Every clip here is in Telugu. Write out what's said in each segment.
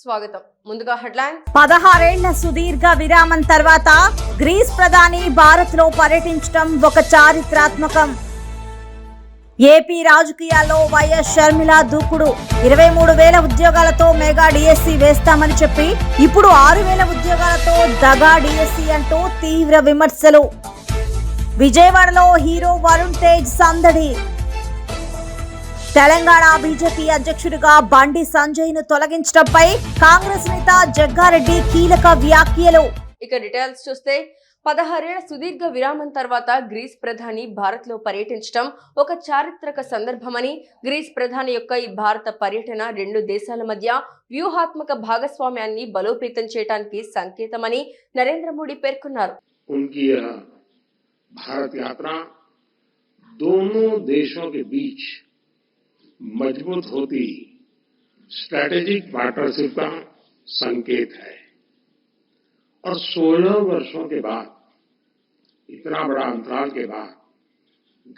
స్వాగతం. ముందుగా హెడ్లైన్స్. 16 ఏళ్ల సుదీర్ఘ విరామం తర్వాత గ్రీస్ ప్రధాని భారత్ లో పర్యటించడం ఒక చారిత్రాత్మకం. ఏపీ రాజకీయాల్లో వైఎస్ షర్మిల దూకుడు. 23,000 ఉద్యోగాలతో మెగా డిఎస్సి వేస్తామని చెప్పి ఇప్పుడు 6,000 ఉద్యోగాలతో దగా డిఎస్సి అంటూ తీవ్ర విమర్శలు. విజయవాడలో హీరో వరుణ్ తేజ్ సందడి. తెలంగాణ బీజేపీ అధ్యక్షుడిగా బండి సంజయ్ ను తొలగించడంపై కాంగ్రెస్ నేత జగ్గారెడ్డి కీలక వ్యాఖ్యలు. ఇక డీటెయిల్స్ చూస్తే 16 ఏళ్ల సుదీర్ఘ విరామం తర్వాత గ్రీస్ ప్రధాని భారత్ లో పర్యటించడం ఒక చారిత్రక సందర్భమని, గ్రీస్ ప్రధాని యొక్క ఈ భారత పర్యటన రెండు దేశాల మధ్య వ్యూహాత్మక భాగస్వామ్యాన్ని బలోపేతం చేయడానికి సంకేతమని నరేంద్ర మోడీ పేర్కొన్నారు. उनकी यह भारत यात्रा दोनों देशों के बीच मजबूत होती स्ट्रैटेजिक पार्टनरशिप का संकेत है और 16 वर्षों के बाद, इतना बड़ा अंतराल के बाद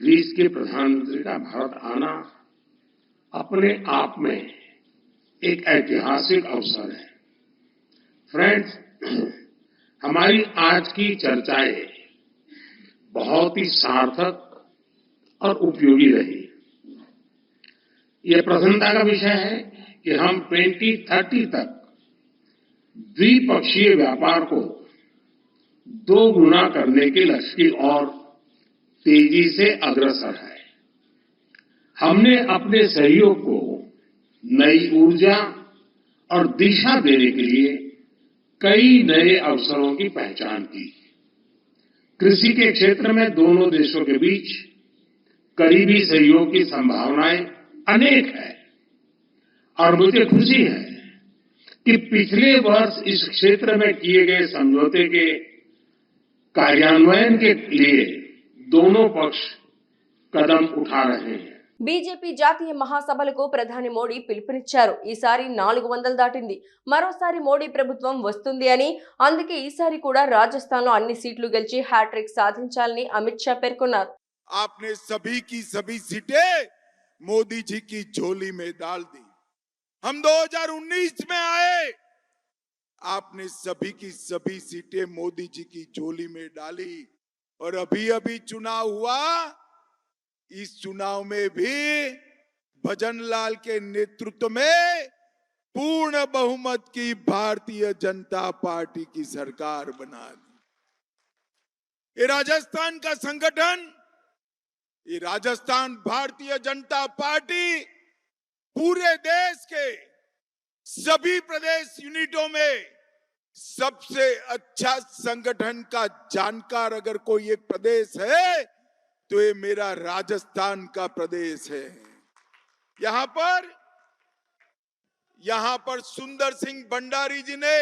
ग्रीस के प्रधानमंत्री का भारत आना अपने आप में एक ऐतिहासिक अवसर है. फ्रेंड्स, हमारी आज की चर्चाएं बहुत ही सार्थक और उपयोगी रही. यह प्रसन्नता का विषय है कि हम 2030 तक द्विपक्षीय व्यापार को 2 गुना करने के लक्ष्य की ओर तेजी से अग्रसर है. हमने अपने सहयोग को नई ऊर्जा और दिशा देने के लिए कई नए अवसरों की पहचान की. कृषि के क्षेत्र में दोनों देशों के बीच करीबी सहयोग की संभावनाएं अनेक है और मुझे खुशी है कि पिछले वर्ष इस क्षेत्र में किए गए समझौते के कार्यान्वयन के लिए दोनों पक्ष कदम उठा रहे हैं. బీజేపీ జాతీయ మహాసభలకు ప్రధాని మోడీ పిలుపునిచ్చారు. ఈసారి 400 దాటింది. మరోసారి మోడీ ప్రభుత్వం వస్తుంది అని, అందుకే ఈసారి కూడా రాజస్థాన్ లో అన్ని సీట్లు గెలిచి హ్యాట్రిక్ సాధించాలని అమిత్ షా పేర్కొన్నారు. आपने सभी की सभी सीटें मोदी जी की झोली में डाल दी. हम 2019 में आए, आपने सभी की सभी सीटें मोदी जी की झोली में डाली और अभी अभी चुनाव हुआ. इस चुनाव में भी भजनलाल के नेतृत्व में पूर्ण बहुमत की भारतीय जनता पार्टी की सरकार बना दी. ये राजस्थान का संगठन, ये राजस्थान भारतीय जनता पार्टी पूरे देश के सभी प्रदेश यूनिटों में सबसे अच्छा संगठन का जानकार अगर कोई एक प्रदेश है तो ये मेरा राजस्थान का प्रदेश है. यहां पर सुंदर सिंह भंडारी जी ने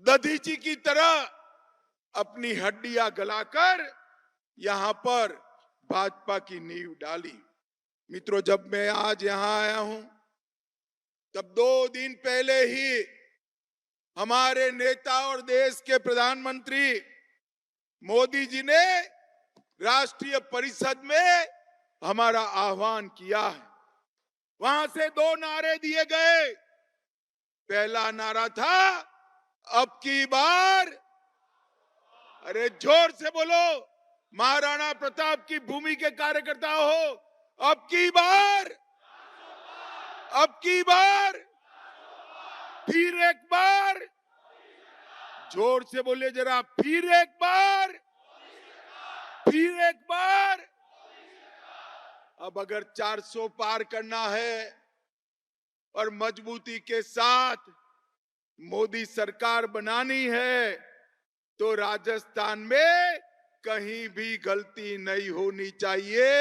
दधीची की तरह अपनी हड्डियां गलाकर यहां पर भाजपा की नींव डाली. मित्रों, जब मैं आज यहां आया हूं तब 2 दिन पहले ही हमारे नेता और देश के प्रधानमंत्री मोदी जी ने राष्ट्रीय परिषद में हमारा आह्वान किया है. वहां से 2 नारे दिए गए. पहला नारा था अब की बार, अरे जोर से बोलो, महाराणा प्रताप की भूमि के कार्यकर्ता हो, अब की बार, फिर एक बार, जोर से बोलिए जरा, फिर एक बार. अब अगर 400 पार करना है और मजबूती के साथ मोदी सरकार बनानी है तो राजस्थान में कहीं भी गलती नहीं होनी चाहिए.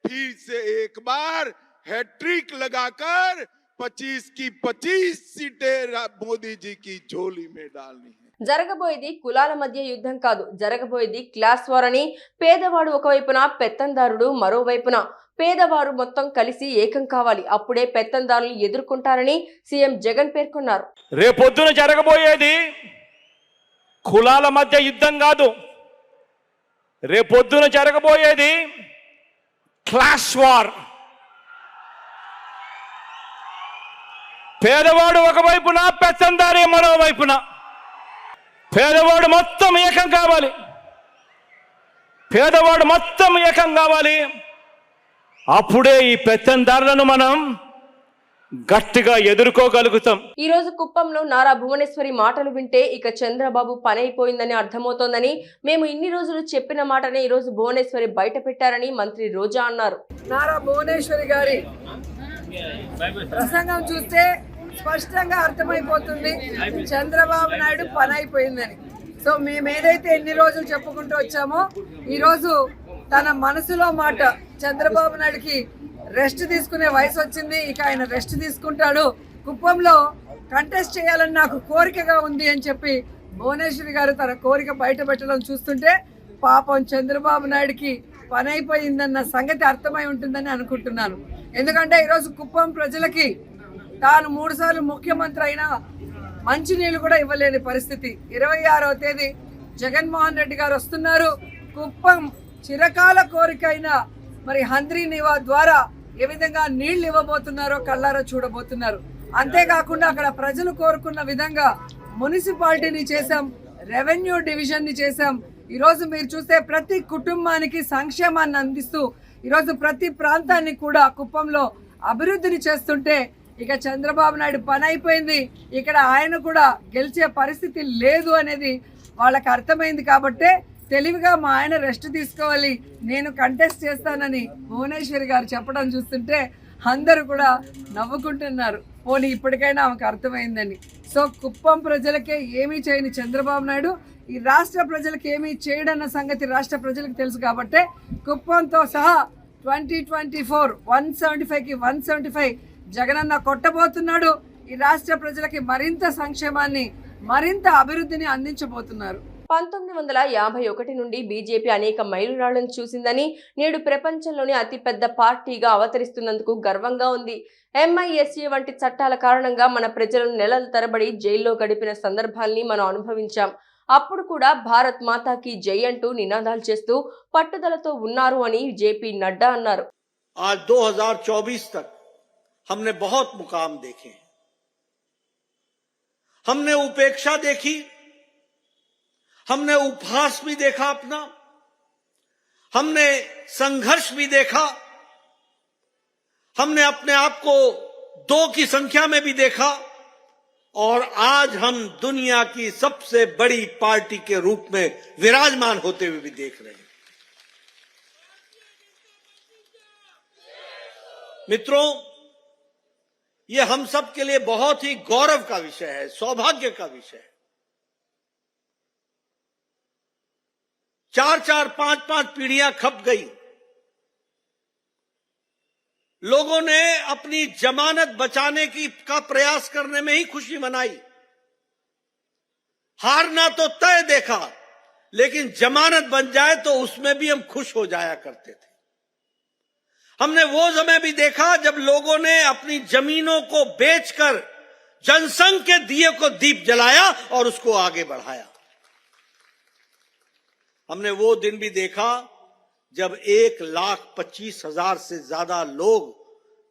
फिर से एक बार हैट्रिक लगाकर 25 की 25 सीटें मोदी जी की झोली में डालनी है. జరగబోయేది కులాల మధ్య యుద్ధం కాదు, జరగబోయేది క్లాస్ వార్ అని, పేదవాడు ఒకవైపున, పెత్తందారుడు మరోవైపున, పేదవారు మొత్తం కలిసి ఏకం కావాలి, అప్పుడే పెత్తందారులు ఎదుర్కొంటారని సీఎం జగన్ పేర్కొన్నారు. రేపొద్దున జరగబోయేది కులాల మధ్య యుద్ధం కాదు, రేపొద్దున జరగబోయేది క్లాస్ వార్. పేదవాడు ఒకవైపున, పెత్తందారి మరోవైపున. పేదవాడు మొత్తం ఏకం కావాలి, పేదవాడు మొత్తం ఏకం కావాలి. అప్పుడే ఈ పెత్తందారులను మనం గట్టిగా ఎదుర్కోగలుగుతాం. ఈ రోజు కుప్పంలో నారా భువనేశ్వరి మాటలు వింటే ఇక చంద్రబాబు పని అయిపోయిందని అర్థమవుతోందని, మేము ఇన్ని రోజులు చెప్పిన మాటనే ఈ రోజు భువనేశ్వరి బయట పెట్టారని మంత్రి రోజా అన్నారు. నారా భువనేశ్వరి గారి ప్రసంగం చూస్తే స్పష్టంగా అర్థమైపోతుంది చంద్రబాబు నాయుడు పని అయిపోయిందని. సో మేము ఏదైతే ఎన్ని రోజులు చెప్పుకుంటూ వచ్చామో ఈరోజు తన మనసులో మాట, చంద్రబాబు నాయుడుకి రెస్ట్ తీసుకునే వయసు వచ్చింది, ఇక ఆయన రెస్ట్ తీసుకుంటాడు, కుప్పంలో కంటెస్ట్ చేయాలని నాకు కోరికగా ఉంది అని చెప్పి భువనేశ్వరి గారు తన కోరిక బయట పెట్టడం చూస్తుంటే పాపం చంద్రబాబు నాయుడుకి పని అయిపోయిందన్న సంగతి అర్థమై ఉంటుందని అనుకుంటున్నాను. ఎందుకంటే ఈరోజు కుప్పం ప్రజలకి తాను 3 సార్లు ముఖ్యమంత్రి అయినా మంచినీళ్ళు కూడా ఇవ్వలేని పరిస్థితి. 26వ తేదీ జగన్మోహన్ రెడ్డి గారు వస్తున్నారు. కుప్పం చిరకాల కోరిక అయిన మరి హంద్రీ నివా ద్వారా ఏ విధంగా నీళ్లు ఇవ్వబోతున్నారో కళ్ళారా చూడబోతున్నారు. అంతేకాకుండా అక్కడ ప్రజలు కోరుకున్న విధంగా మున్సిపాలిటీని చేశాం, రెవెన్యూ డివిజన్ని చేశాం. ఈరోజు మీరు చూస్తే ప్రతి కుటుంబానికి సంక్షేమాన్ని అందిస్తూ ఈరోజు ప్రతి ప్రాంతాన్ని కూడా కుప్పంలో అభివృద్ధిని చేస్తుంటే ఇక చంద్రబాబు నాయుడు పని అయిపోయింది, ఇక్కడ ఆయన కూడా గెలిచే పరిస్థితి లేదు అనేది వాళ్ళకి అర్థమైంది. కాబట్టే తెలివిగా మా ఆయన రెస్ట్ తీసుకోవాలి, నేను కంటెస్ట్ చేస్తానని భువనేశ్వరి గారు చెప్పడం చూస్తుంటే అందరూ కూడా నవ్వుకుంటున్నారు. పోనీ ఇప్పటికైనా ఆమెకు అర్థమైందని. సో కుప్పం ప్రజలకే ఏమీ చేయని చంద్రబాబు నాయుడు ఈ రాష్ట్ర ప్రజలకు ఏమీ చేయడన్న సంగతి రాష్ట్ర ప్రజలకు తెలుసు. కాబట్టే కుప్పంతో సహా 2024 175కి 175 జగనన్న కొట్టబోతున్నాడు. ఈ రాష్ట్ర ప్రజలకి మరింత సంక్షేమాన్ని, మరింత అభివృద్ధిని అందించబోతున్నారు. 1951 నుండి బీజేపీ అనేక మైలురాళ్లను చూసిందని, నేడు ప్రపంచంలోని అతిపెద్ద పార్టీగా అవతరిస్తున్నందుకు గర్వంగా ఉంది. MISA వంటి చట్టాల కారణంగా మన ప్రజలను నెలల తరబడి జైల్లో గడిపిన సందర్భాల్ని మనం అనుభవించాం. అప్పుడు కూడా భారత్ మాతాకి జై అంటూ నినాదాలు చేస్తూ పట్టుదలతో ఉన్నారు అని జేపీ నడ్డా అన్నారు. आज 2024 तक हमने बहुत मुकाम देखे, हमने उपेक्षा देखी, हमने उपहास भी देखा अपना, हमने संघर्ष भी देखा, हमने अपने आप को 2 की संख्या में भी देखा और आज हम दुनिया की सबसे बड़ी पार्टी के रूप में विराजमान होते हुए भी देख रहे हैं. मित्रों, ये हम सब के लिए बहुत ही गौरव का विषय है, सौभाग्य का विषय है. 4-4, 5-5 पीढ़ियां खप गई. लोगों ने अपनी जमानत बचाने का प्रयास करने में ही खुशी मनाई. हारना तो तय देखा, लेकिन जमानत बन जाए तो उसमें भी हम खुश हो जाया करते थे. हमने वो समय भी देखा जब लोगों ने अपनी जमीनों को बेचकर जनसंघ के दिए को दीप जलाया और उसको आगे बढ़ाया. हमने वो दिन भी देखा जब 1,25,000 से ज्यादा लोग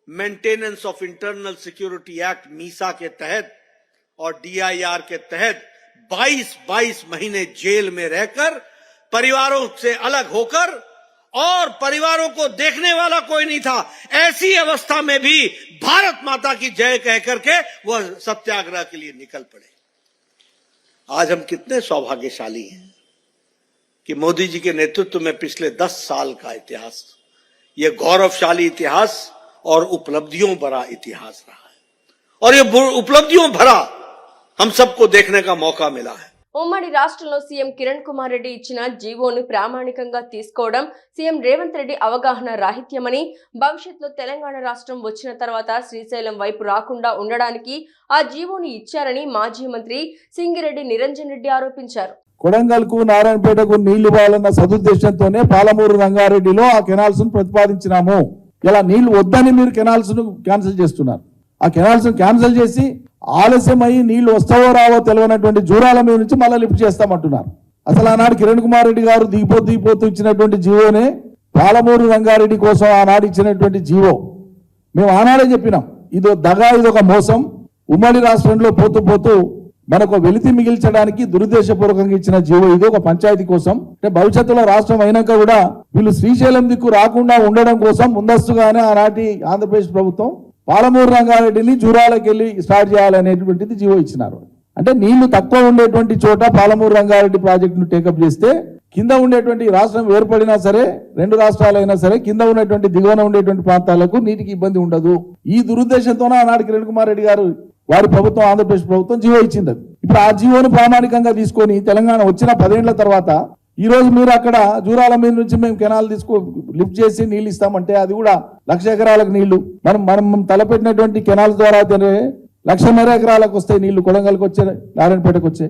maintenance of internal security act Misa के तहत और DIR के तहत 22 महीने जेल में रहकर परिवारों से अलग होकर, और परिवारों को देखने वाला कोई नहीं था, ऐसी अवस्था में भी भारत माता की जय कह करके वह सत्याग्रह के लिए निकल पड़े. आज हम कितने सौभाग्यशाली हैं कि मोदी जी के नेतृत्व में पिछले 10 साल का इतिहास, यह गौरवशाली इतिहास और उपलब्धियों भरा इतिहास रहा है, और ये उपलब्धियों भरा हम सबको देखने का मौका मिला है. ఉమ్మడి రాష్ట్రంలో సీఎం కిరణ్ కుమార్ రెడ్డి ఇచ్చిన జీవోను ప్రామాణికంగా తీసుకోవడం సీఎం రేవంత్ రెడ్డి అవగాహన రాహిత్యమని, భవిష్యత్తులో తెలంగాణ రాష్ట్రం వచ్చిన తర్వాత శ్రీశైలం వైపు రాకుండా ఉండడానికి ఆ జీవోను ఇచ్చారని మాజీ మంత్రి సింగిరెడ్డి నిరంజన్ రెడ్డి ఆరోపించారు. కొడంగల్కు నారాయణపేటకు నీళ్లు ఇవ్వాలన్న సదుద్దేశంతోనే పాలమూరు రంగారెడ్డిలో ఆ కెనాల్స్ ను ప్రతిపాదించినాము. ఇలా నీళ్లు వద్దని మీరు కెనాల్స్ ను క్యాన్సిల్ చేస్తున్నారు. ఆ కెనాల్స్ ను క్యాన్సిల్ చేసి ఆలస్యమై నీళ్లు వస్తావో రావో తెలియనటువంటి జూరాల మీద నుంచి మళ్ళీ లిఫ్ట్ చేస్తామంటున్నారు. అసలు ఆనాడు కిరణ్ కుమార్ రెడ్డి గారు దిగిపోతూ ఇచ్చినటువంటి జీవోనే పాలమూరు రంగారెడ్డి కోసం ఆనాడు ఇచ్చినటువంటి జీవో. మేము ఆనాడే చెప్పినాం, ఇదో దగా, ఇదొక మోసం. ఉమ్మడి రాష్ట్రంలో పోతూ పోతూ మనకు వెలితి మిగిల్చడానికి దురుద్దేశపూర్వకంగా ఇచ్చిన జీవో ఇది ఒక పంచాయతీ కోసం. అంటే భవిష్యత్తులో రాష్ట్రం అయినాక కూడా వీళ్ళు శ్రీశైలం దిక్కు రాకుండా ఉండడం కోసం ముందస్తుగానే ఆనాటి ఆంధ్రప్రదేశ్ ప్రభుత్వం పాలమూరు రంగారెడ్డిని జూరాలకు వెళ్ళి స్టార్ట్ చేయాలనేటువంటిది జీవో ఇచ్చినారు. అంటే నీళ్లు తక్కువ ఉండేటువంటి చోట పాలమూరు రంగారెడ్డి ప్రాజెక్టును టేకప్ చేస్తే కింద ఉండేటువంటి రాష్ట్రం ఏర్పడినా సరే, రెండు రాష్ట్రాలైనా సరే, కింద ఉన్నటువంటి దిగువన ఉండేటువంటి ప్రాంతాలకు నీటికి ఇబ్బంది ఉండదు. ఈ దురుద్దేశంతోనే ఆనాటి కిరణ్ కుమార్ రెడ్డి గారు వారి ప్రభుత్వం, ఆంధ్రప్రదేశ్ ప్రభుత్వం జీవో ఇచ్చింది. ఇప్పుడు ఆ జీవోను ప్రామాణికంగా తీసుకొని తెలంగాణ వచ్చిన 10 ఏళ్ల తర్వాత ఈ రోజు మీరు అక్కడ జూరాల మీద నుంచి మేము కెనాల్ లిఫ్ట్ చేసి నీళ్లు ఇస్తామంటే అది కూడా 1,00,000 ఎకరాలకు నీళ్లు. మనం తలపెట్టినటువంటి కెనాల్ ద్వారా 1,50,000 ఎకరాలకు వస్తాయి నీళ్లు. కొడంగల్కి వచ్చే, నారాయణపేటకు వచ్చే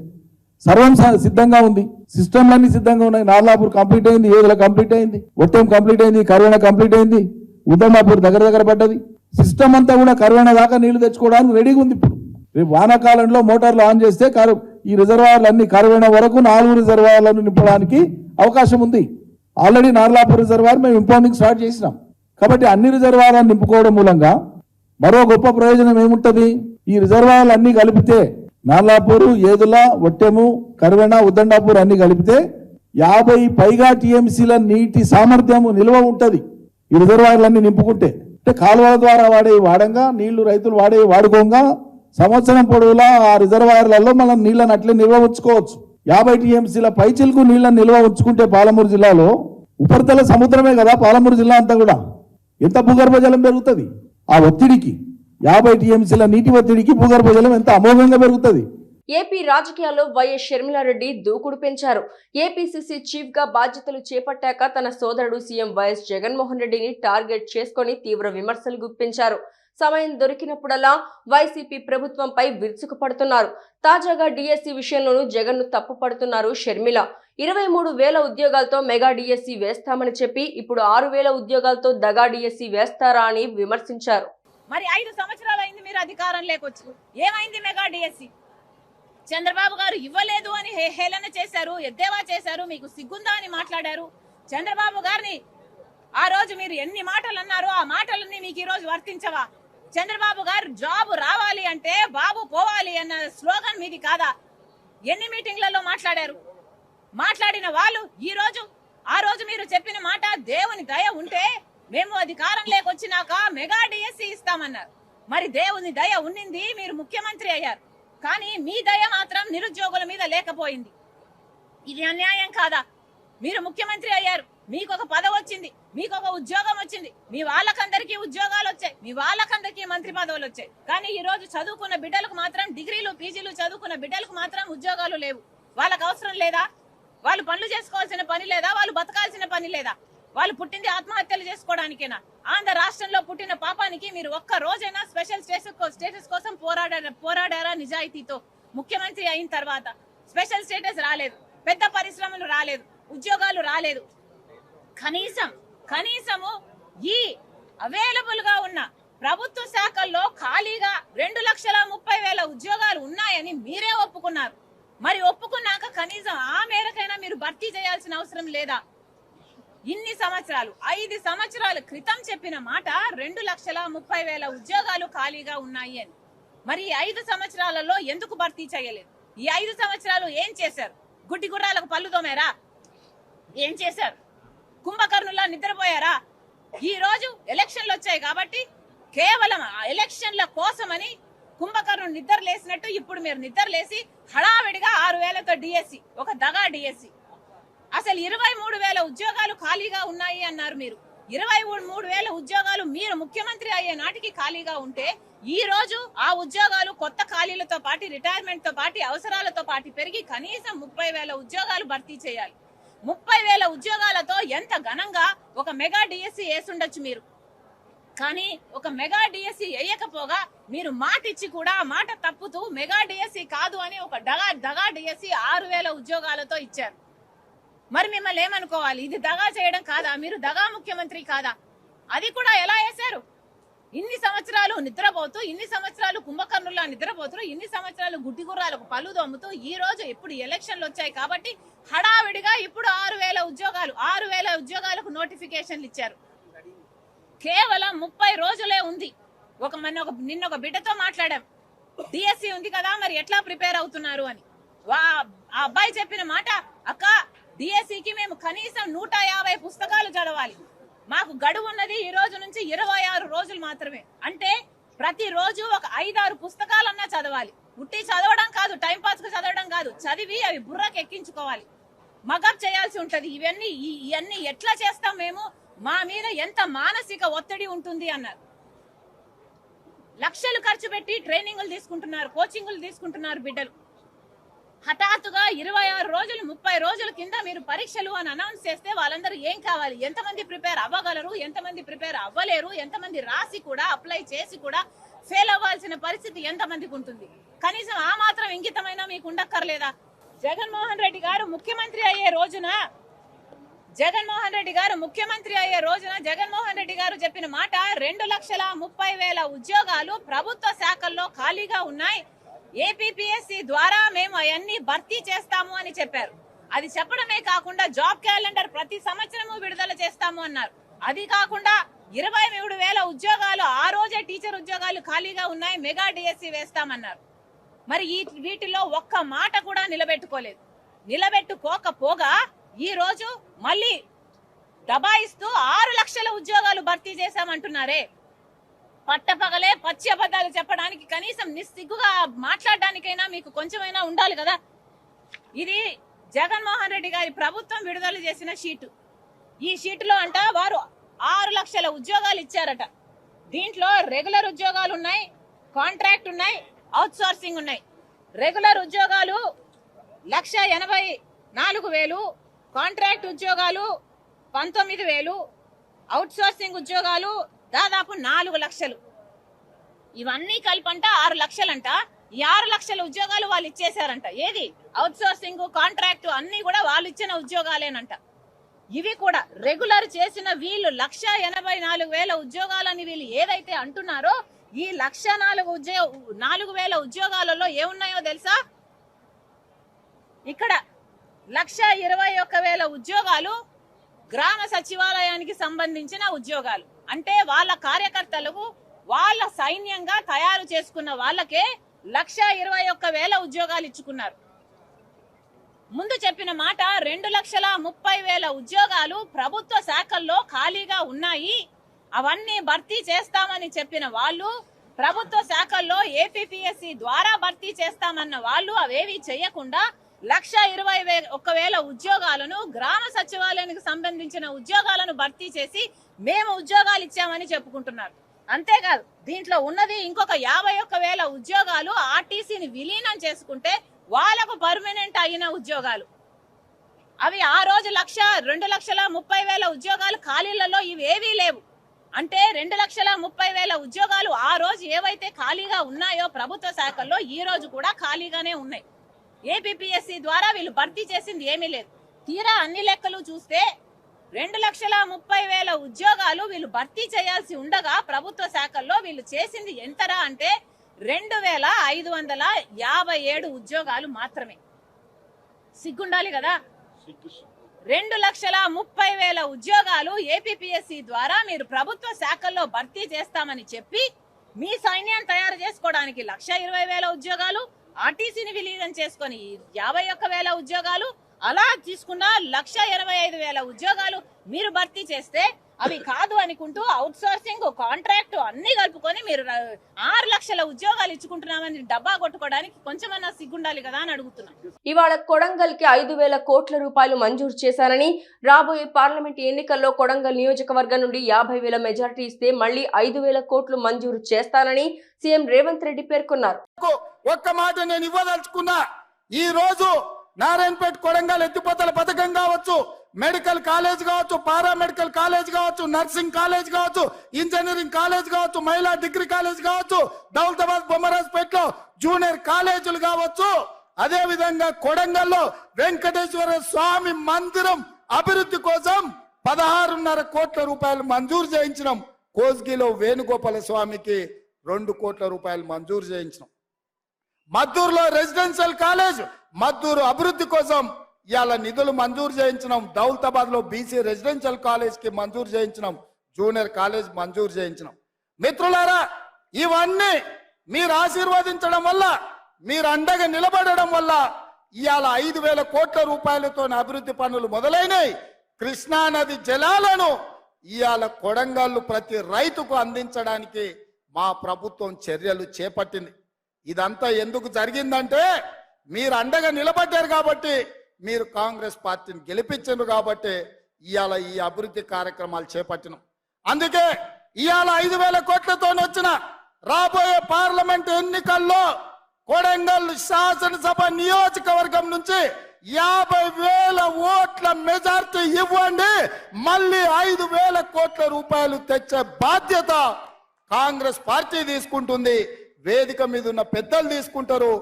సర్వం సిద్ధంగా ఉంది. సిస్టమ్లన్నీ సిద్ధంగా ఉన్నాయి. నార్లాపూర్ కంప్లీట్ అయింది, ఏదుల కంప్లీట్ అయింది, ఒట్టెం కంప్లీట్ అయింది, కర్వేణ కంప్లీట్ అయింది, ఉద్దమాపూర్ దగ్గర పడ్డది. సిస్టమ్ అంతా కూడా కర్వేణ దాకా నీళ్లు తెచ్చుకోవడానికి రెడీగా ఉంది. ఇప్పుడు రేపు వానాకాలంలో మోటార్లు ఆన్ చేస్తే ఈ రిజర్వాయర్లు అన్ని కర్వేణ వరకు 4 రిజర్వాయర్లను నింపడానికి అవకాశం ఉంది. ఆల్రెడీ నార్లాపూర్ రిజర్వాయర్ మేము ఇంపౌండింగ్ స్టార్ట్ చేసినాం. కాబట్టి అన్ని రిజర్వాయర్లను నింపుకోవడం మూలంగా మరో గొప్ప ప్రయోజనం ఏముంటది? ఈ రిజర్వాయర్లు అన్ని కలిపితే నార్లాపూర్, ఏదుల, ఒట్టెము, కర్వేణ, ఉద్దండాపూర్ అన్ని కలిపితే 50 పైగా టీఎంసీల నీటి సామర్థ్యము నిల్వ ఉంటది ఈ రిజర్వాయర్లన్నీ నింపుకుంటే. అంటే కాలువల ద్వారా వాడంగా నీళ్లు రైతులు వాడుకోగా సంవత్సరం పొడవులా ఆ రిజర్వాయర్లలో మనం నీళ్లను అట్లే నిల్వ ఉంచుకోవచ్చు. 50 టీఎంసీల పైచిలకు నీళ్లను నిల్వ ఉంచుకుంటే పాలమూరు జిల్లాలో ఉపరితల సముద్రమే కదా పాలమూరు జిల్లా అంతా కూడా, ఎంత భూగర్భ జలం పెరుగుతుంది ఆ ఒత్తిడికి. 50 టీఎంసీల నీటి ఒత్తిడికి భూగర్భ జలం ఎంత అమోఘంగా పెరుగుతుంది. ఏపీ రాజకీయాల్లో వైఎస్ షర్మిలారెడ్డి దూకుడు పెంచారు. ఏపీసీసీ చీఫ్ గా బాధ్యతలు చేపట్టాక తన సోదరుడు సీఎం వైఎస్ జగన్మోహన్ రెడ్డిని టార్గెట్ చేసుకుని తీవ్ర విమర్శలు గుప్పించారు. సమయం దొరికినప్పుడల్లా వైసీపీ ప్రభుత్వంపై విరుచుకుపడుతున్నారు. తాజాగా డిఎస్సీ విషయంలోనూ జగన్ ను తప్పుపడుతున్నారు షర్మిల. 23,000 ఉద్యోగాలతో మెగా డిఎస్సీ వేస్తామని చెప్పి ఇప్పుడు 6,000 ఉద్యోగాలతో దగా డిఎస్సీ వేస్తారా అని విమర్శించారు. మరి 5 సంవత్సరాలు అయింది మీరు అధికారం లేకొచ్చు, ఏమైంది మెగా డిఎస్సీ? చంద్రబాబు గారు ఇవ్వలేదు అని హేళన చేశారు, ఎద్దేవా చేశారు, మీకు సిగ్గుందా అని మాట్లాడారు. చంద్రబాబు గారిని ఆ రోజు మీరు ఎన్ని మాటలు అన్నారో ఆ మాటలన్నీ మీకు ఈ రోజు వర్తించవా? చంద్రబాబు గారు జాబ్ రావాలి అంటే బాబు పోవాలి అన్న స్లోగన్ మీది కాదా? ఎన్ని మీటింగ్లలో మాట్లాడారు? మాట్లాడిన వాళ్ళు ఆ రోజు మీరు చెప్పిన మాట దేవుని దయ ఉంటే మేము అధికారం లేకొచ్చినాక మెగా డిఎస్సీ ఇస్తామన్నారు. మరి దేవుని దయ ఉన్నింది, మీరు ముఖ్యమంత్రి అయ్యారు. కానీ మీ దయ మాత్రం నిరుద్యోగుల మీద లేకపోయింది. ఇది అన్యాయం కాదా? మీరు ముఖ్యమంత్రి అయ్యారు, మీకు ఒక పదవి వచ్చింది, మీకు ఒక ఉద్యోగం వచ్చింది, మీ వాళ్ళకందరికీ ఉద్యోగాలు వచ్చాయి, మీ వాళ్ళకందరికీ మంత్రి పదవులు వచ్చాయి. కానీ ఈ రోజు చదువుకున్న బిడ్డలకు మాత్రం, డిగ్రీలు పీజీలు చదువుకున్న బిడ్డలకు మాత్రం ఉద్యోగాలు లేవు. వాళ్ళకు అవసరం లేదా? వాళ్ళు పనులు చేసుకోవాల్సిన పని లేదా? వాళ్ళు బతకాల్సిన పని లేదా? వాళ్ళు పుట్టింది ఆత్మహత్యలు చేసుకోవడానికేనా? ఆంధ్ర రాష్ట్రంలో పుట్టిన పాపానికి మీరు ఒక్క రోజైనా స్పెషల్ స్టేటస్ కోసం పోరాడారా నిజాయితీతో? ముఖ్యమంత్రి అయిన తర్వాత స్పెషల్ స్టేటస్ రాలేదు, పెద్ద పరిశ్రమలు రాలేదు, ఉద్యోగాలు రాలేదు. కనీసము ఈ అవైలబుల్ గా ఉన్న ప్రభుత్వ శాఖల్లో ఖాళీగా 2,30,000 ఉద్యోగాలు ఉన్నాయని మీరే ఒప్పుకున్నారు. మరి ఒప్పుకున్నాక కనీసం ఆ మేరకైనా మీరు భర్తీ చేయాల్సిన అవసరం లేదా? ఇన్ని సంవత్సరాలు, 5 సంవత్సరాల క్రితం చెప్పిన మాట 2,30,000 ఉద్యోగాలు ఖాళీగా ఉన్నాయి అని. మరి ఈ 5 సంవత్సరాలలో ఎందుకు భర్తీ చేయలేదు? ఈ 5 సంవత్సరాలు ఏం చేశారు? గుడ్డి గుర్రాలకు పళ్ళు తోమారా? ఏం చేశారు? కుంభకర్ణులా నిద్రపోయారా? ఈ రోజు ఎలక్షన్లు వచ్చాయి కాబట్టి కేవలం ఆ ఎలక్షన్ల కోసమని కుంభకర్ణుడు నిద్ర లేసినట్టు ఇప్పుడు మీరు నిద్ర లేసి హడావిడిగా 6,000తో డిఎస్సీ, ఒక దగా డిఎస్సీ. అసలు 23,000 ఉద్యోగాలు ఖాళీగా ఉన్నాయి అన్నారు మీరు. 23,000 ఉద్యోగాలు మీరు ముఖ్యమంత్రి అయ్యే నాటికి ఖాళీగా ఉంటే ఈ రోజు ఆ ఉద్యోగాలు కొత్త ఖాళీలతో పాటు, రిటైర్మెంట్ తో పాటు, అవసరాలతో పాటు పెరిగి కనీసం 30,000 ఉద్యోగాలు భర్తీ చేయాలి. 30,000 ఉద్యోగాలతో ఎంత ఘనంగా ఒక మెగా డిఎస్సీ వేసుండొచ్చు మీరు. కానీ ఒక మెగా డిఎస్సీ వేయకపోగా మీరు మాట ఇచ్చి కూడా మాట తప్పుతూ మెగా డిఎస్సీ కాదు అని ఒక దగా డిఎస్సీ 6,000 ఉద్యోగాలతో ఇచ్చారు. మరి మిమ్మల్ని ఏమనుకోవాలి? ఇది దగా చేయడం కాదా? మీరు దగా ముఖ్యమంత్రి కాదా? అది కూడా ఎలా వేశారు? ఇన్ని సంవత్సరాలు నిద్రపోతూ, ఇన్ని సంవత్సరాలు కుంభకర్ణుల్లా నిద్రపోతూ, ఇన్ని సంవత్సరాలు గుడ్డి గుర్రాలకు పళ్ళు దొమ్ముతూ, ఈ రోజు ఇప్పుడు ఎలక్షన్లు వచ్చాయి కాబట్టి హడావిడిగా ఇప్పుడు 6,000 ఉద్యోగాలకు నోటిఫికేషన్లు ఇచ్చారు. కేవలం 30 రోజులే ఉంది. నిన్న ఒక బిడ్డతో మాట్లాడాం. డిఎస్సి ఉంది కదా మరి ఎట్లా ప్రిపేర్ అవుతున్నారు అని. ఆ అబ్బాయి చెప్పిన మాట, అక్క డిఎస్సికి మేము కనీసం 150 పుస్తకాలు చదవాలి, మాకు గడువు ఉన్నది ఈ రోజు నుంచి 26 రోజులు మాత్రమే. అంటే ప్రతిరోజు ఒక 5-6 పుస్తకాలన్నా చదవాలి. ఉట్టి చదవడం కాదు, టైం పాస్ కు చదవడం కాదు, చదివి అవి బుర్రకు ఎక్కించుకోవాలి, మగప్ చేయాల్సి ఉంటది. ఇవన్నీ ఎట్లా చేస్తాం మేము, మా మీద ఎంత మానసిక ఒత్తిడి ఉంటుంది అన్నారు. లక్షలు ఖర్చు పెట్టి ట్రైనింగ్లు తీసుకుంటున్నారు, కోచింగ్లు తీసుకుంటున్నారు బిడ్డలు. హఠాత్తుగా 26 రోజులు 30 రోజుల కింద మీరు పరీక్షలు అని అనౌన్స్ చేస్తే వాళ్ళందరూ ఏం కావాలి, ఎంతమంది ప్రిపేర్ అవ్వగలరు, ఎంతమంది ప్రిపేర్ అవ్వలేరు, ఎంతమంది రాసి కూడా అప్లై చేసి కూడా ఫెయిల్ అవ్వాల్సిన పరిస్థితి ఎంతమందికి ఉంటుంది. కనీసం ఆ మాత్రం ఇంగితమైనా మీకు ఉండక్కర్లేదా? జగన్మోహన్ రెడ్డి గారు ముఖ్యమంత్రి అయ్యే రోజున జగన్మోహన్ రెడ్డి గారు చెప్పిన మాట 2,30,000 ఉద్యోగాలు ప్రభుత్వ శాఖల్లో ఖాళీగా ఉన్నాయి, ఏపీపీఎస్సీ ద్వారా మేము అవన్నీ భర్తీ చేస్తాము అని చెప్పారు. అది చెప్పడమే కాకుండా జాబ్ క్యాలెండర్ ప్రతి సంవత్సరము విడుదల చేస్తాము అన్నారు. అది కాకుండా 23,000 ఉద్యోగాలు, ఆ రోజే టీచర్ ఉద్యోగాలు ఖాళీగా ఉన్నాయి, మెగా డిఎస్సి వేస్తామన్నారు. మరి వీటిలో ఒక్క మాట కూడా నిలబెట్టుకోకపోగా ఈ రోజు మళ్ళీ దబాయిస్తూ 6 లక్షల ఉద్యోగాలు భర్తీ చేశామంటున్నారే. పట్టపగలే పచ్చి అబద్ధాలు చెప్పడానికి కనీసం నిస్సిగ్గుగా మాట్లాడడానికైనా మీకు కొంచెమైనా ఉండాలి కదా. ఇది జగన్మోహన్ రెడ్డి గారి ప్రభుత్వం విడుదల చేసిన షీటు. ఈ షీటులో అంట వారు 6 లక్షల ఉద్యోగాలు ఇచ్చారట. దీంట్లో రెగ్యులర్ ఉద్యోగాలు ఉన్నాయి, కాంట్రాక్ట్ ఉన్నాయి, అవుట్ సోర్సింగ్ ఉన్నాయి. రెగ్యులర్ ఉద్యోగాలు 1,84,000, కాంట్రాక్ట్ ఉద్యోగాలు 19,000, అవుట్ సోర్సింగ్ ఉద్యోగాలు దాదాపు 4 లక్షలు. ఇవన్నీ కలిపంట 6 లక్షలంట. ఈ 6 లక్షల ఉద్యోగాలు వాళ్ళు ఇచ్చేశారంట. ఏది అవుట్ సోర్సింగ్, కాంట్రాక్ట్ అన్ని కూడా వాళ్ళు ఇచ్చిన ఉద్యోగాలేనంట. ఇవి కూడా రెగ్యులర్ చేసిన వీళ్ళు 1,84,000 ఉద్యోగాలని వీళ్ళు ఏదైతే అంటున్నారో, ఈ 1,04,000 ఉద్యోగాలలో ఏమున్నాయో తెలుసా? ఇక్కడ 1,21,000 ఉద్యోగాలు గ్రామ సచివాలయానికి సంబంధించిన ఉద్యోగాలు. అంటే వాళ్ళ కార్యకర్తలకు వాళ్ళ సైన్యంగా తయారు చేసుకున్న వాళ్ళకే 1,21,000 ఉద్యోగాలు ఇచ్చుకున్నారు. ముందు చెప్పిన మాట 2,30,000 ఉద్యోగాలు ప్రభుత్వ శాఖల్లో ఖాళీగా ఉన్నాయి, అవన్నీ భర్తీ చేస్తామని చెప్పిన వాళ్ళు, ప్రభుత్వ శాఖల్లో ఏపీపీఎస్సీ ద్వారా భర్తీ చేస్తామన్న వాళ్ళు అవేవి చేయకుండా 1,21,000 ఉద్యోగాలను, గ్రామ సచివాలయానికి సంబంధించిన ఉద్యోగాలను భర్తీ చేసి మేము ఉద్యోగాలు ఇచ్చామని చెప్పుకుంటున్నారు. అంతేకాదు దీంట్లో ఉన్నది ఇంకొక 51,000 ఉద్యోగాలు ఆర్టీసీని విలీనం చేసుకుంటే వాళ్ళకు పర్మనెంట్ అయిన ఉద్యోగాలు. అవి ఆ రోజు 2,30,000 ఉద్యోగాలు ఖాళీలలో ఇవేవీ లేవు. అంటే 2,30,000 ఉద్యోగాలు ఆ రోజు ఏవైతే ఖాళీగా ఉన్నాయో ప్రభుత్వ శాఖల్లో ఈ రోజు కూడా ఖాళీగానే ఉన్నాయి. ఏపీపీఎస్సీ ద్వారా వీళ్ళు భర్తీ చేసింది ఏమీ లేదు. తీరా అన్ని లెక్కలు చూస్తే 2,30,000 ఉద్యోగాలు వీళ్ళు భర్తీ చేయాల్సి ఉండగా ప్రభుత్వ శాఖల్లో వీళ్ళు చేసింది ఎంతరా అంటే 2,557 ఉద్యోగాలు మాత్రమే. సిగ్గుండాలి కదా. 2,30,000 ఉద్యోగాలు ఏపీపీఎస్సీ ద్వారా మీరు ప్రభుత్వ శాఖల్లో భర్తీ చేస్తామని చెప్పి మీ సైన్యాన్ని తయారు చేసుకోవడానికి 1,20,000 ఉద్యోగాలు, ఆర్టీసీని విలీనం చేసుకొని 51,000 ఉద్యోగాలు, అలా తీసుకున్న 1,85,000 ఉద్యోగాలు మీరు భర్తీ చేస్తే అవి కాదు అనుకుంటూ అవుట్ సోర్సింగ్, కాంట్రాక్ట్ అన్ని కలుపుకొని మీరు 6 లక్షల ఉద్యోగాలు ఇచ్చుకుంటున్నామని డబ్బా కొట్టుకోవడానికి కొంచెమన్నా సిగ్గుండాలి కదా అని అడుగుతున్నాం. ఇవాళ కొడంగల్ కి 5,000 కోట్ల రూపాయలు మంజూరు చేశారని, రాబోయే పార్లమెంట్ ఎన్నికల్లో కొడంగల్ నియోజకవర్గం నుండి 50,000 మెజారిటీ ఇస్తే మళ్లీ 5,000 కోట్లు మంజూరు చేస్తానని సీఎం రేవంత్ రెడ్డి పేర్కొన్నారు. ఒక్క మాట నేను ఇవ్వదలుచుకున్నా. ఈ రోజు నారాయణపేట కొడంగల్ ఎత్తిపోతల పథకం కావచ్చు, మెడికల్ కాలేజ్ కావచ్చు, పారామెడికల్ కాలేజ్ కావచ్చు, నర్సింగ్ కాలేజ్ కావచ్చు, ఇంజనీరింగ్ కాలేజ్ కావచ్చు, మహిళా డిగ్రీ కాలేజ్ కావచ్చు, దౌలతాబాద్ బొమ్మరాజ్పేటలో జూనియర్ కాలేజీలు కావచ్చు, అదే విధంగా కొడంగల్లో వెంకటేశ్వర స్వామి మందిరం అభివృద్ధి కోసం 16.5 కోట్ల రూపాయలు మంజూరు చేయించినాం. కోస్గిలో వేణుగోపాల స్వామికి 2 కోట్ల రూపాయలు మంజూరు చేయించినాం. మద్దూరులో రెసిడెన్షియల్ కాలేజ్, మద్దూరు అభివృద్ధి కోసం ఇవాళ నిధులు మంజూరు చేయించినాం. దౌలతాబాద్ లో బీసీ రెసిడెన్షియల్ కాలేజ్ కి మంజూరు చేయించినాం, జూనియర్ కాలేజ్ మంజూరు చేయించినాం. మిత్రులారా, ఇవన్నీ మీరు ఆశీర్వదించడం వల్ల, మీరు అండగా నిలబడడం వల్ల ఇవాళ 5,000 కోట్ల రూపాయలతో అభివృద్ధి పనులు మొదలైనవి. కృష్ణానది జలాలను ఇవాళ కొడంగల్లు ప్రతి రైతుకు అందించడానికి మా ప్రభుత్వం చర్యలు చేపట్టింది. ఇదంతా ఎందుకు జరిగిందంటే మీరు అండగా నిలబడ్డారు కాబట్టి, మీరు కాంగ్రెస్ పార్టీని గెలిపించారు కాబట్టి ఇవాళ ఈ అభివృద్ధి కార్యక్రమాలు చేపట్టినాం. అందుకే ఇవాళ 5,000 కోట్లతో వచ్చిన రాబోయే పార్లమెంట్ ఎన్నికల్లో కొడంగల్ శాసనసభ నియోజకవర్గం నుంచి 50,000 ఓట్ల మెజార్టీ ఇవ్వండి. మళ్ళీ 5,000 కోట్ల రూపాయలు తెచ్చే బాధ్యత కాంగ్రెస్ పార్టీ తీసుకుంటుంది. వేదిక మీద ఉన్న పెద్దలు తీసుకుంటారు,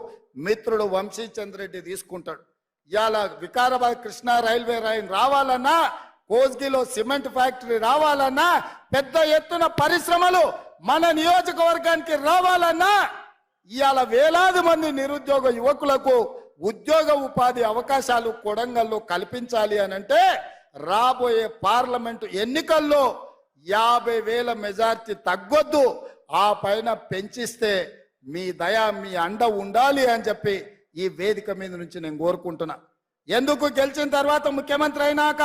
మిత్రుడు వంశీచంద్ర రెడ్డి తీసుకుంటాడు. ఇవాళ వికారాబాద్ కృష్ణా రైల్వే లైన్ రావాలన్నా, కోస్గిలో సిమెంట్ ఫ్యాక్టరీ రావాలన్నా, పెద్ద ఎత్తున పరిశ్రమలు మన నియోజకవర్గానికి రావాలన్నా, ఇవాళ వేలాది మంది నిరుద్యోగ యువకులకు ఉద్యోగ ఉపాధి అవకాశాలు కొడంగల్లో కల్పించాలి అని అంటే రాబోయే పార్లమెంటు ఎన్నికల్లో 50,000 మెజార్టీ తగ్గొద్దు, ఆ పైన పెంచిస్తే మీ దయ మీ అండ ఉండాలి అని చెప్పి ఈ వేదిక మీద నుంచి నేను కోరుకుంటున్నా. ఎందుకు గెలిచిన తర్వాత ముఖ్యమంత్రి అయినాక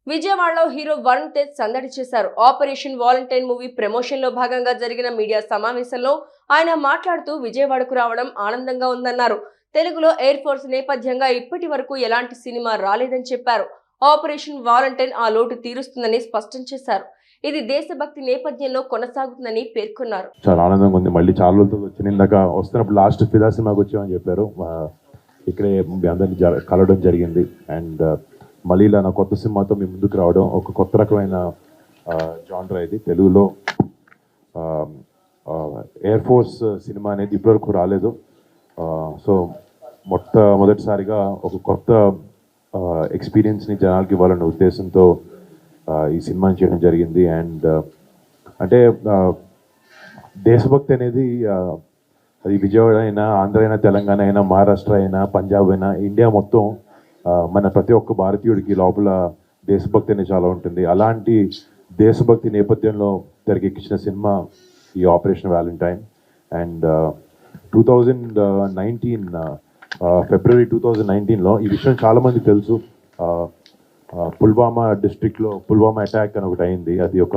విజయవాడలో హీరో వరుణ్ తేజ్ సందడి చేశారు. ఆపరేషన్ వాలంటైన్ మూవీ ప్రమోషన్ లో భాగంగా జరిగిన మీడియా సమావేశంలో ఆయన మాట్లాడుతూ విజయవాడకు రావడం ఆనందంగా ఉందన్నారు. తెలుగులో ఎయిర్ ఫోర్స్ నేపథ్యంగా ఇప్పటి వరకు ఎలాంటి సినిమా రాలేదని చెప్పారు. ఆపరేషన్ వాలంటైన్ ఆ లోటు తీరుస్తుందని స్పష్టం చేశారు. ఇది దేశభక్తి నేపథ్యంలో కొనసాగుతుందని పేర్కొన్నారు. చాలా ఆనందంగా ఉంది. మళ్ళీ చాలా రోజులు వచ్చిన ఇందాక వస్తున్నప్పుడు లాస్ట్ ఫిదా సినిమాకి వచ్చామని చెప్పారు. ఇక్కడే అందరినీ కలవడం జరిగింది. అండ్ మళ్ళీ ఇలా నా కొత్త సినిమాతో మీ ముందుకు రావడం, ఒక కొత్త రకమైన జానర్ ఇది. తెలుగులో ఎయిర్ ఫోర్స్ సినిమా అనేది ఇప్పటివరకు రాలేదు. సో మొదటిసారిగా ఒక కొత్త ఎక్స్పీరియన్స్ని జనాలకి ఇవ్వాలన్న ఉద్దేశంతో ఈ సినిమాని చేయడం జరిగింది. అండ్ అంటే దేశభక్తి అనేది అది విజయవాడ అయినా, ఆంధ్ర అయినా, తెలంగాణ అయినా, మహారాష్ట్ర అయినా, పంజాబ్ అయినా, ఇండియా మొత్తం మన ప్రతి ఒక్క భారతీయుడికి లోపల దేశభక్తి అనేది చాలా ఉంటుంది. అలాంటి దేశభక్తి నేపథ్యంలో తెరకెక్కించిన సినిమా ఈ ఆపరేషన్ వ్యాలంటైన్. అండ్ 2019 ఫిబ్రవరి 2019లో ఈ విషయం చాలామందికి తెలుసు. పుల్వామా డిస్ట్రిక్ట్లో పుల్వామా అటాక్ అని ఒకటి అయింది. అది ఒక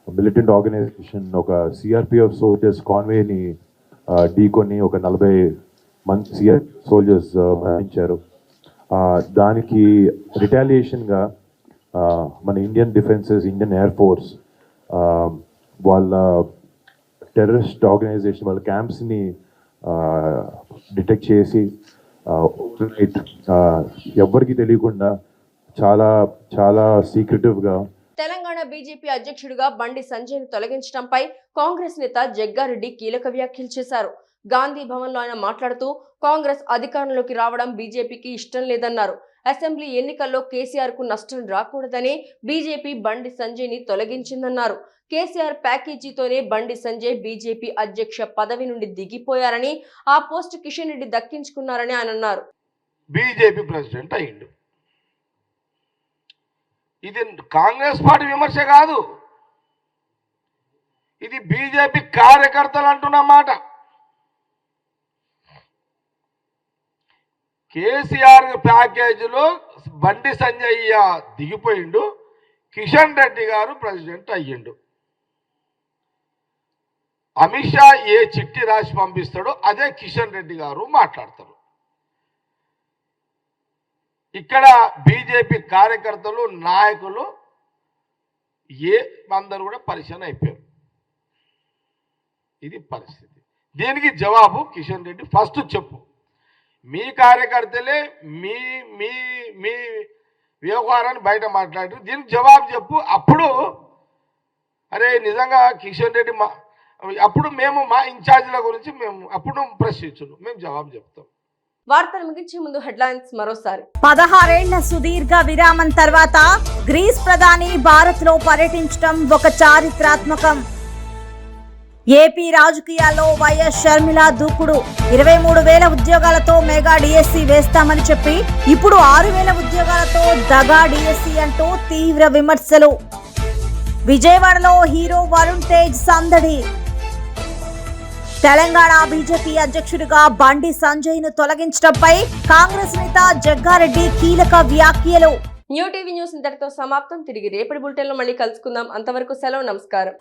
మిలిటెంట్ ఆర్గనైజేషన్, ఒక సిఆర్పిఎఫ్ సోల్జర్స్ కాన్వేని ఢీకొని ఒక 40 మంది సిఆర్ సోల్జర్స్ మరణించారు. దానికి రిటాలియేషన్గా మన Indian defences, Indian air force వాళ్ళ టెర్రరిస్ట్ ఆర్గనైజేషన్ వాళ్ళ క్యాంప్స్ని డిటెక్ట్ చేసి ఎవ్వరికి తెలియకుండా చాలా చాలా సీక్రెటివ్గా తెలంగాణ బీజేపీ అధ్యక్షుడిగా బండి సంజయ్ను తొలగించడంపై కాంగ్రెస్ నేత జగ్గారెడ్డి కీలక వ్యాఖ్యలు చేశారు. గాంధీ భవన్ లో ఆయన మాట్లాడుతూ కాంగ్రెస్ అధికారంలోకి రావడం బీజేపీకి ఇష్టం లేదన్నారు. అసెంబ్లీ ఎన్నికల్లో కేసీఆర్ కు నష్టం రాకూడదని బీజేపీ బండి సంజయ్ ని తొలగించిందన్నారు. కేసీఆర్ ప్యాకేజీతోనే బండి సంజయ్ బీజేపీ అధ్యక్ష పదవి నుండి దిగిపోయారని, ఆ పోస్ట్ కిషన్ రెడ్డి దక్కించుకున్నారని ఆయన అన్నారు. బీజేపీ ప్రెసిడెంట్ అయ్యిండు. ఇది కాంగ్రెస్ పార్టీ విమర్శ కాదు, ఇది బీజేపీ కార్యకర్తలు అంటున్న మాట. కేసీఆర్ ప్యాకేజీలో బండి సంజయ్య దిగిపోయిండు, కిషన్ రెడ్డి గారు ప్రెసిడెంట్ అయ్యిండు. అమిత్ షా ఏ చిట్టి రాసి పంపిస్తాడో అదే కిషన్ రెడ్డి గారు మాట్లాడతారు. ఇక్కడ బీజేపీ కార్యకర్తలు, నాయకులు అందరూ కూడా పరిచయం అయిపోయారు. ఇది పరిస్థితి. దీనికి జవాబు కిషన్ రెడ్డి, ఫస్ట్ చెప్పు, మీ కార్యకర్తలే మీ మీ మీ వ్యవహారాన్ని బయట మాట్లాడారు, దీనికి జవాబు చెప్పు. అప్పుడు అరే నిజంగా కిషన్ రెడ్డి అప్పుడు మేము మా ఇన్ఛార్జీల గురించి మేము అప్పుడు ప్రశ్నించును, మేము జవాబు చెప్తాం. వార్తలు ముగించే ముందు హెడ్లైన్స్ మరోసారి. 16 ఏళ్ల సుదీర్ఘ విరామం తర్వాత గ్రీస్ ప్రధాని భారత్ లో పర్యటించడం ఒక చారిత్రాత్మకం. ఏపీ రాజకీయాల్లో వైఎస్ షర్మిల దూకుడు. 23,000 ఉద్యోగాలతో మెగా డిఎస్సి వేస్తామని చెప్పి ఇప్పుడు 6,000 ఉద్యోగాలతో దగా డిఎస్సి అంటూ తీవ్ర విమర్శలు. విజయవాడలో హీరో వరుణ్ తేజ్ సందడి. తెలంగాణ బీజేపీ అధ్యక్షుడిగా బండి సంజయ్ ను తొలగించడంపై కాంగ్రెస్ నేత జగ్గారెడ్డి కీలక వ్యాఖ్యలు. న్యూ టీవీ న్యూస్ ఇంతటితో సమాప్తం. తిరిగి రేపటి బులెటిన్లో మళ్ళీ కలుసుకుందాం. అంతవరకు సెలవు. నమస్కారం.